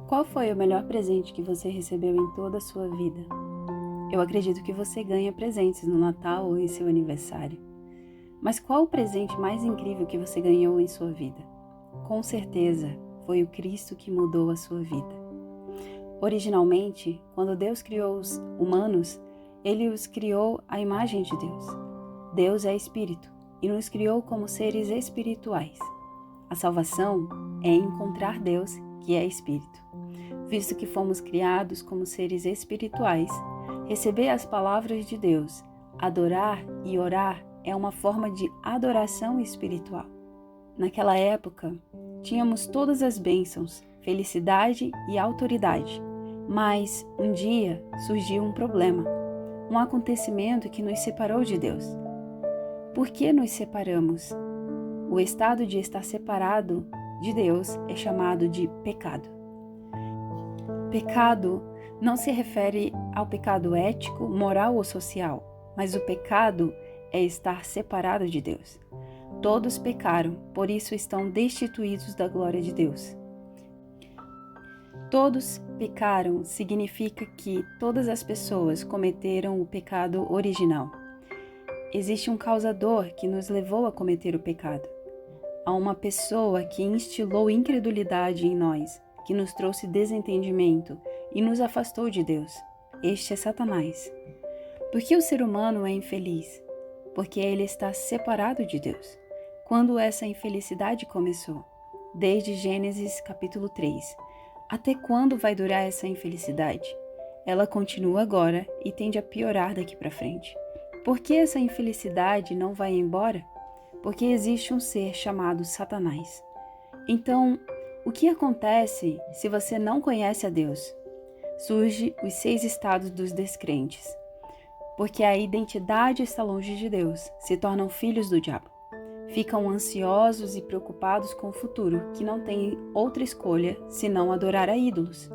Qual foi o melhor presente que você recebeu em toda a sua vida? Eu acredito que você ganha presentes no Natal ou em seu aniversário. Mas qual o presente mais incrível que você ganhou em sua vida? Com certeza, foi o Cristo que mudou a sua vida. Originalmente, quando Deus criou os humanos, Ele os criou à imagem de Deus. Deus é Espírito e nos criou como seres espirituais. A salvação é encontrar Deus, que é Espírito. Visto que fomos criados como seres espirituais, receber as palavras de Deus, adorar e orar é uma forma de adoração espiritual. Naquela época, tínhamos todas as bênçãos, felicidade e autoridade, mas um dia surgiu um problema, um acontecimento que nos separou de Deus. Por que nos separamos? O estado de estar separado de Deus é chamado de pecado. Pecado não se refere ao pecado ético, moral ou social, mas o pecado é estar separado de Deus. Todos pecaram, por isso estão destituídos da glória de Deus. Todos pecaram significa que todas as pessoas cometeram o pecado original. Existe um causador que nos levou a cometer o pecado. Há uma pessoa que instilou incredulidade em nós, que nos trouxe desentendimento e nos afastou de Deus. Este é Satanás. Por que o ser humano é infeliz? Porque ele está separado de Deus. Quando essa infelicidade começou? Desde Gênesis capítulo 3. Até quando vai durar essa infelicidade? Ela continua agora e tende a piorar daqui para frente. Por que essa infelicidade não vai embora? Porque existe um ser chamado Satanás. Então, o que acontece se você não conhece a Deus? Surge os 6 estados dos descrentes. Porque a identidade está longe de Deus, se tornam filhos do diabo. Ficam ansiosos e preocupados com o futuro, que não têm outra escolha senão adorar a ídolos.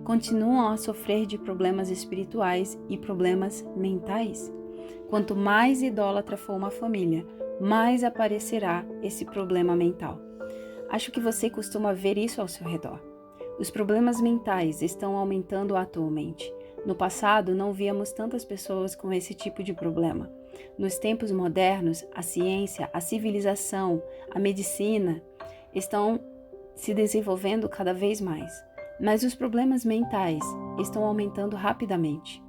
Continuam a sofrer de problemas espirituais e problemas mentais. Quanto mais idólatra for uma família, mais aparecerá esse problema mental. Acho que você costuma ver isso ao seu redor. Os problemas mentais estão aumentando atualmente. No passado, não víamos tantas pessoas com esse tipo de problema. Nos tempos modernos, a ciência, a civilização, a medicina estão se desenvolvendo cada vez mais. Mas os problemas mentais estão aumentando rapidamente.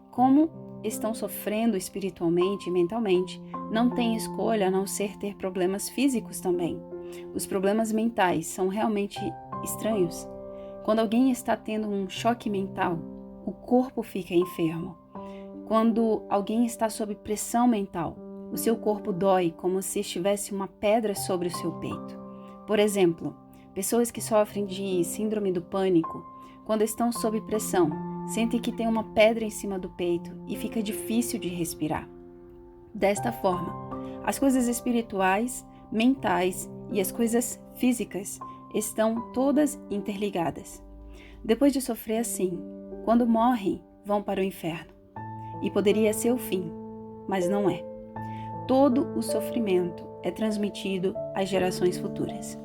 Como estão sofrendo espiritualmente e mentalmente, não têm escolha a não ser ter problemas físicos também. Os problemas mentais são realmente estranhos. Quando alguém está tendo um choque mental, o corpo fica enfermo. Quando alguém está sob pressão mental, o seu corpo dói como se estivesse uma pedra sobre o seu peito. Por exemplo, pessoas que sofrem de síndrome do pânico, quando estão sob pressão, sentem que tem uma pedra em cima do peito e fica difícil de respirar. Desta forma, as coisas espirituais, mentais e as coisas físicas estão todas interligadas. Depois de sofrer assim, quando morrem, vão para o inferno. E poderia ser o fim, mas não é. Todo o sofrimento é transmitido às gerações futuras.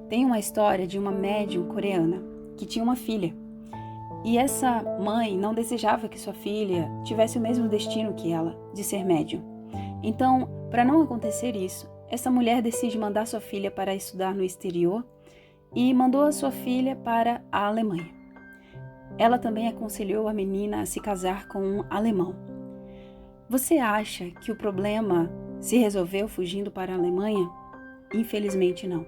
Tem uma história de uma médium coreana que tinha uma filha. E essa mãe não desejava que sua filha tivesse o mesmo destino que ela, de ser médium. Então, para não acontecer isso, essa mulher decide mandar sua filha para estudar no exterior e mandou a sua filha para a Alemanha. Ela também aconselhou a menina a se casar com um alemão. Você acha que o problema se resolveu fugindo para a Alemanha? Infelizmente não.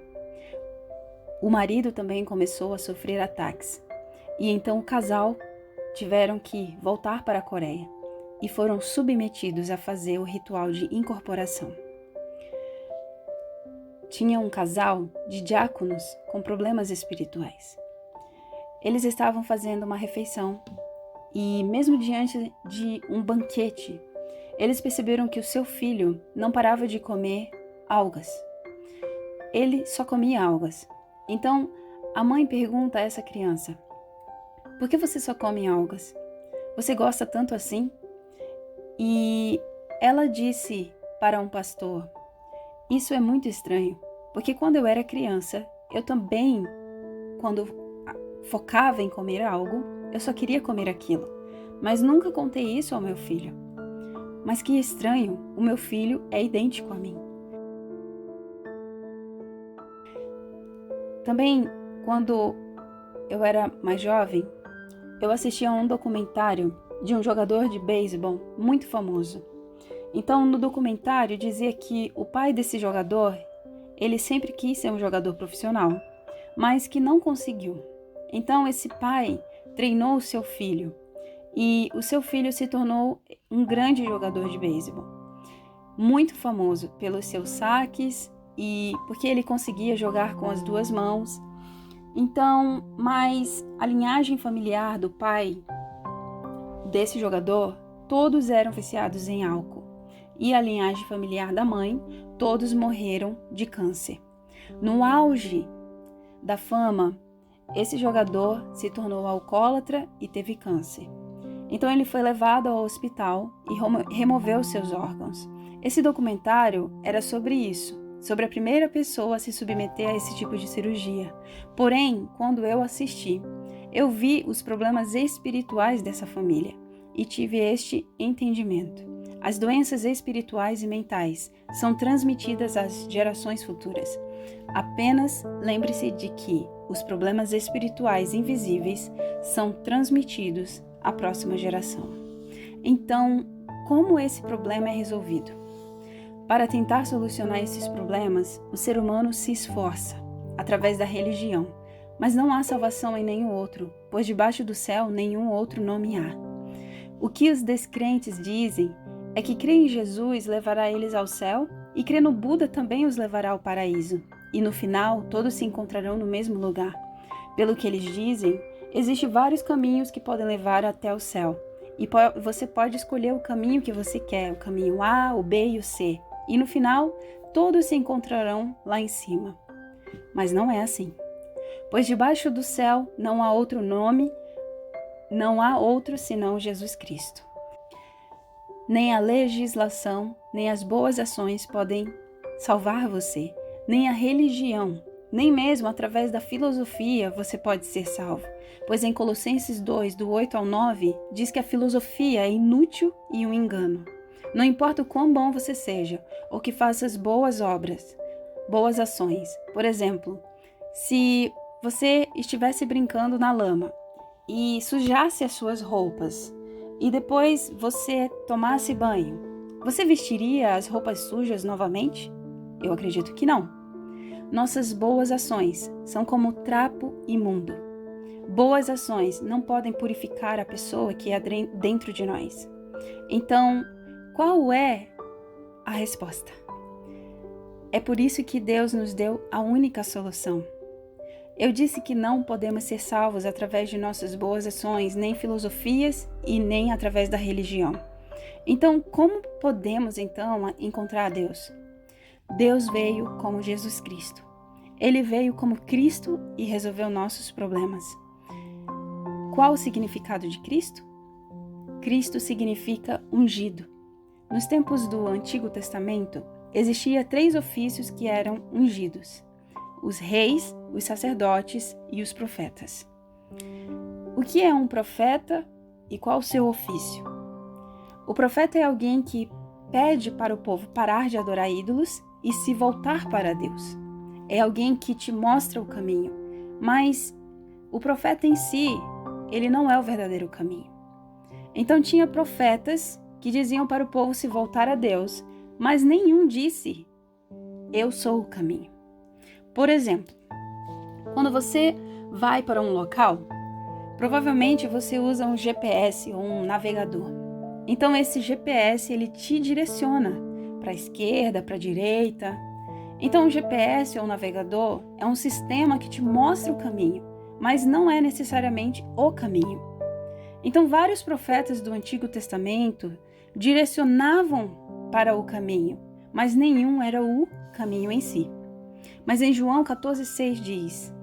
O marido também começou a sofrer ataques. E então o casal tiveram que voltar para a Coreia e foram submetidos a fazer o ritual de incorporação. Tinha um casal de diáconos com problemas espirituais. Eles estavam fazendo uma refeição e, mesmo diante de um banquete, eles perceberam que o seu filho não parava de comer algas. Ele só comia algas. Então, a mãe pergunta a essa criança: por que você só come algas? Você gosta tanto assim? E ela disse para um pastor: isso é muito estranho, porque quando eu era criança, eu também, quando focava em comer algo, eu só queria comer aquilo, mas nunca contei isso ao meu filho. Mas que estranho, o meu filho é idêntico a mim. Também, quando eu era mais jovem, eu assistia a um documentário de um jogador de beisebol muito famoso. Então, no documentário dizia que o pai desse jogador, ele sempre quis ser um jogador profissional, mas que não conseguiu. Então, esse pai treinou o seu filho e o seu filho se tornou um grande jogador de beisebol, muito famoso pelos seus saques e porque ele conseguia jogar com as duas mãos. Então, mas a linhagem familiar do pai desse jogador, todos eram viciados em álcool. E a linhagem familiar da mãe, todos morreram de câncer. No auge da fama, esse jogador se tornou alcoólatra e teve câncer. Então ele foi levado ao hospital e removeu seus órgãos. Esse documentário era sobre isso, sobre a primeira pessoa a se submeter a esse tipo de cirurgia. Porém, quando eu assisti, eu vi os problemas espirituais dessa família e tive este entendimento. As doenças espirituais e mentais são transmitidas às gerações futuras. Apenas lembre-se de que os problemas espirituais invisíveis são transmitidos à próxima geração. Então, como esse problema é resolvido? Para tentar solucionar esses problemas, o ser humano se esforça através da religião, mas não há salvação em nenhum outro, pois debaixo do céu nenhum outro nome há. O que os descrentes dizem é que crer em Jesus levará eles ao céu e crer no Buda também os levará ao paraíso. E no final, todos se encontrarão no mesmo lugar. Pelo que eles dizem, existem vários caminhos que podem levar até o céu. E você pode escolher o caminho que você quer, o caminho A, o B e o C. E no final, todos se encontrarão lá em cima. Mas não é assim. Pois debaixo do céu não há outro nome, não há outro senão Jesus Cristo. Nem a legislação, nem as boas ações podem salvar você, nem a religião, nem mesmo através da filosofia você pode ser salvo. Pois em Colossenses 2, do 8 ao 9, diz que a filosofia é inútil e um engano. Não importa o quão bom você seja, ou que faças boas obras, boas ações. Por exemplo, se você estivesse brincando na lama e sujasse as suas roupas, e depois você tomasse banho, você vestiria as roupas sujas novamente? Eu acredito que não. Nossas boas ações são como trapo imundo. Boas ações não podem purificar a pessoa que é dentro de nós. Então, qual é a resposta? É por isso que Deus nos deu a única solução. Eu disse que não podemos ser salvos através de nossas boas ações, nem filosofias e nem através da religião. Então, como podemos encontrar a Deus? Deus veio como Jesus Cristo. Ele veio como Cristo e resolveu nossos problemas. Qual o significado de Cristo? Cristo significa ungido. Nos tempos do Antigo Testamento, existia 3 ofícios que eram ungidos: os reis, os sacerdotes e os profetas. O que é um profeta e qual o seu ofício? O profeta é alguém que pede para o povo parar de adorar ídolos e se voltar para Deus. É alguém que te mostra o caminho, mas o profeta em si, ele não é o verdadeiro caminho. Então tinha profetas que diziam para o povo se voltar a Deus, mas nenhum disse: eu sou o caminho. Por exemplo, quando você vai para um local, provavelmente você usa um GPS ou um navegador. Então esse GPS ele te direciona para a esquerda, para a direita. Então o GPS ou navegador é um sistema que te mostra o caminho, mas não é necessariamente o caminho. Então vários profetas do Antigo Testamento direcionavam para o caminho, mas nenhum era o caminho em si. Mas em João 14,6 diz: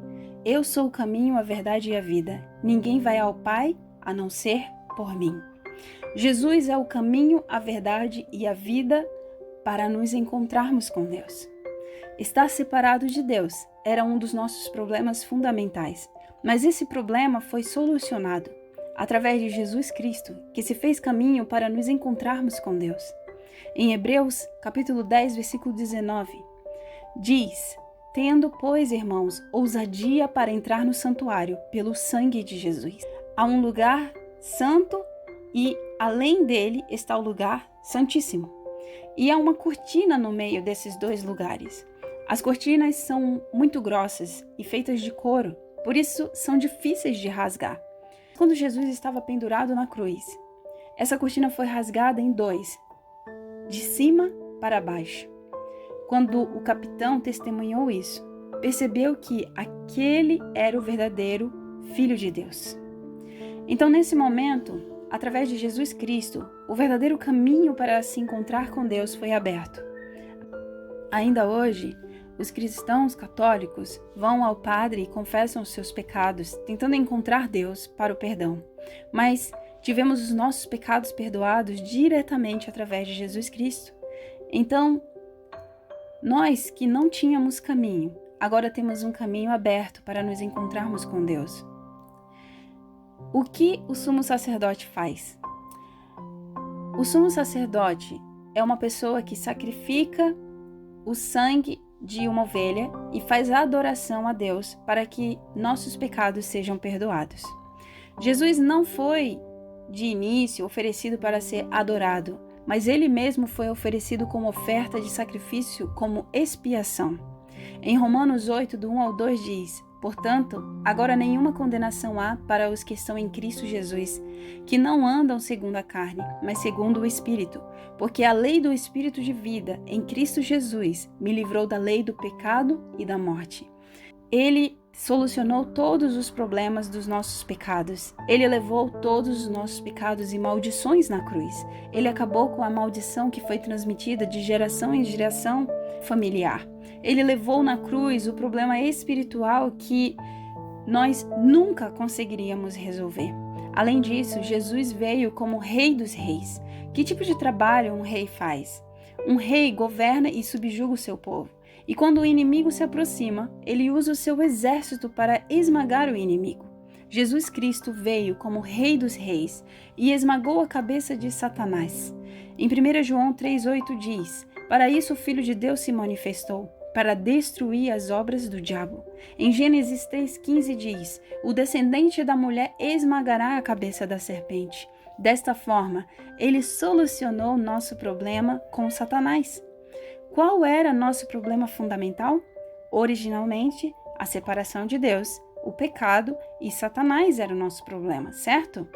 eu sou o caminho, a verdade e a vida. Ninguém vai ao Pai a não ser por mim. Jesus é o caminho, a verdade e a vida para nos encontrarmos com Deus. Estar separado de Deus era um dos nossos problemas fundamentais, Mas esse problema foi solucionado através de Jesus Cristo, que se fez caminho para nos encontrarmos com Deus. Em Hebreus, capítulo 10, versículo 19, diz: Tendo, pois, irmãos, ousadia para entrar no santuário pelo sangue de Jesus. Há um lugar santo e, além dele, está o lugar santíssimo. E há uma cortina no meio desses dois lugares. As cortinas são muito grossas e feitas de couro, por isso são difíceis de rasgar. Quando Jesus estava pendurado na cruz, essa cortina foi rasgada em dois, de cima para baixo. Quando o capitão testemunhou isso, percebeu que aquele era o verdadeiro Filho de Deus. Então, nesse momento, através de Jesus Cristo, o verdadeiro caminho para se encontrar com Deus foi aberto. Ainda hoje, os cristãos católicos vão ao padre e confessam os seus pecados, tentando encontrar Deus para o perdão. Mas tivemos os nossos pecados perdoados diretamente através de Jesus Cristo. Então, nós que não tínhamos caminho, agora temos um caminho aberto para nos encontrarmos com Deus. O que o sumo sacerdote faz? O sumo sacerdote é uma pessoa que sacrifica o sangue de uma ovelha e faz a adoração a Deus para que nossos pecados sejam perdoados. Jesus não foi, de início, oferecido para ser adorado, mas ele mesmo foi oferecido como oferta de sacrifício, como expiação. Em Romanos 8, do 1 ao 2 diz: Portanto, agora nenhuma condenação há para os que estão em Cristo Jesus, que não andam segundo a carne, mas segundo o Espírito, porque a lei do Espírito de vida em Cristo Jesus me livrou da lei do pecado e da morte. Ele solucionou todos os problemas dos nossos pecados. Ele levou todos os nossos pecados e maldições na cruz. Ele acabou com a maldição que foi transmitida de geração em geração familiar. Ele levou na cruz o problema espiritual que nós nunca conseguiríamos resolver. Além disso, Jesus veio como Rei dos Reis. Que tipo de trabalho um rei faz? Um rei governa e subjuga o seu povo. E quando o inimigo se aproxima, ele usa o seu exército para esmagar o inimigo. Jesus Cristo veio como Rei dos Reis e esmagou a cabeça de Satanás. Em 1 João 3,8 diz: Para isso o Filho de Deus se manifestou, para destruir as obras do diabo. Em Gênesis 3,15 diz: O descendente da mulher esmagará a cabeça da serpente. Desta forma, ele solucionou nosso problema com Satanás. Qual era nosso problema fundamental? Originalmente, a separação de Deus, o pecado e Satanás era o nosso problema, certo?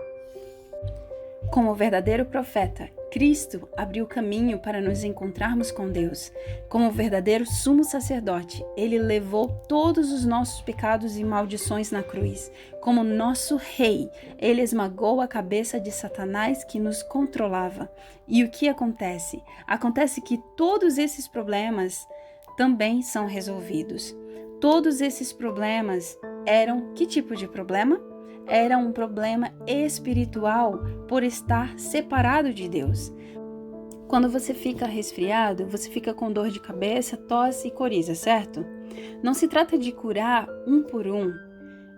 Como verdadeiro profeta, Cristo abriu caminho para nos encontrarmos com Deus. Como verdadeiro sumo sacerdote, ele levou todos os nossos pecados e maldições na cruz. Como nosso rei, ele esmagou a cabeça de Satanás que nos controlava. E o que acontece? Acontece que todos esses problemas também são resolvidos. Todos esses problemas eram que tipo de problema? Era um problema espiritual por estar separado de Deus. Quando você fica resfriado, você fica com dor de cabeça, tosse e coriza, certo? Não se trata de curar um por um.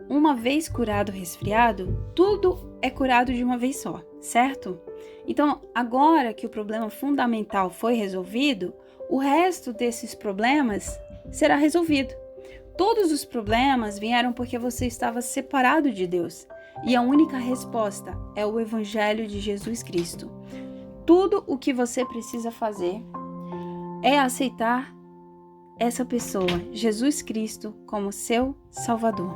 Uma vez curado o resfriado, tudo é curado de uma vez só, certo? Então, agora que o problema fundamental foi resolvido, o resto desses problemas será resolvido. Todos os problemas vieram porque você estava separado de Deus. E a única resposta é o Evangelho de Jesus Cristo. Tudo o que você precisa fazer é aceitar essa pessoa, Jesus Cristo, como seu Salvador.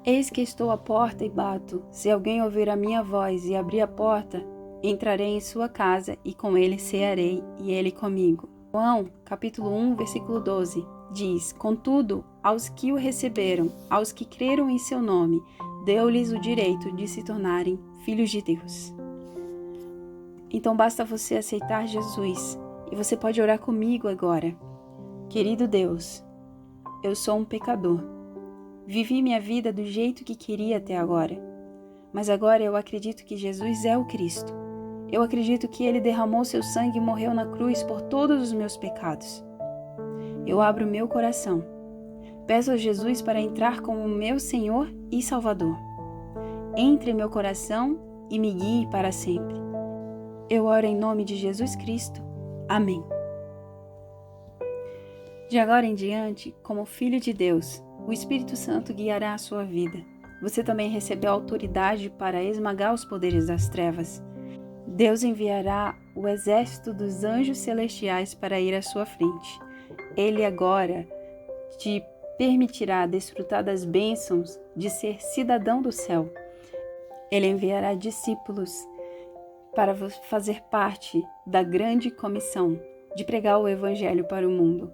Eis que estou à porta e bato. Se alguém ouvir a minha voz e abrir a porta, entrarei em sua casa e com ele cearei e ele comigo. João, capítulo 1, versículo 12. Diz: Contudo, aos que o receberam, aos que creram em seu nome, deu-lhes o direito de se tornarem filhos de Deus. Então basta você aceitar Jesus e você pode orar comigo agora. Querido Deus, eu sou um pecador. Vivi minha vida do jeito que queria até agora, mas agora eu acredito que Jesus é o Cristo. Eu acredito que Ele derramou seu sangue e morreu na cruz por todos os meus pecados. Eu abro meu coração. Peço a Jesus para entrar como meu Senhor e Salvador. Entre em meu coração e me guie para sempre. Eu oro em nome de Jesus Cristo. Amém. De agora em diante, como filho de Deus, o Espírito Santo guiará a sua vida. Você também recebeu autoridade para esmagar os poderes das trevas. Deus enviará o exército dos anjos celestiais para ir à sua frente. Ele agora te permitirá desfrutar das bênçãos de ser cidadão do céu. Ele enviará discípulos para fazer parte da grande comissão de pregar o Evangelho para o mundo.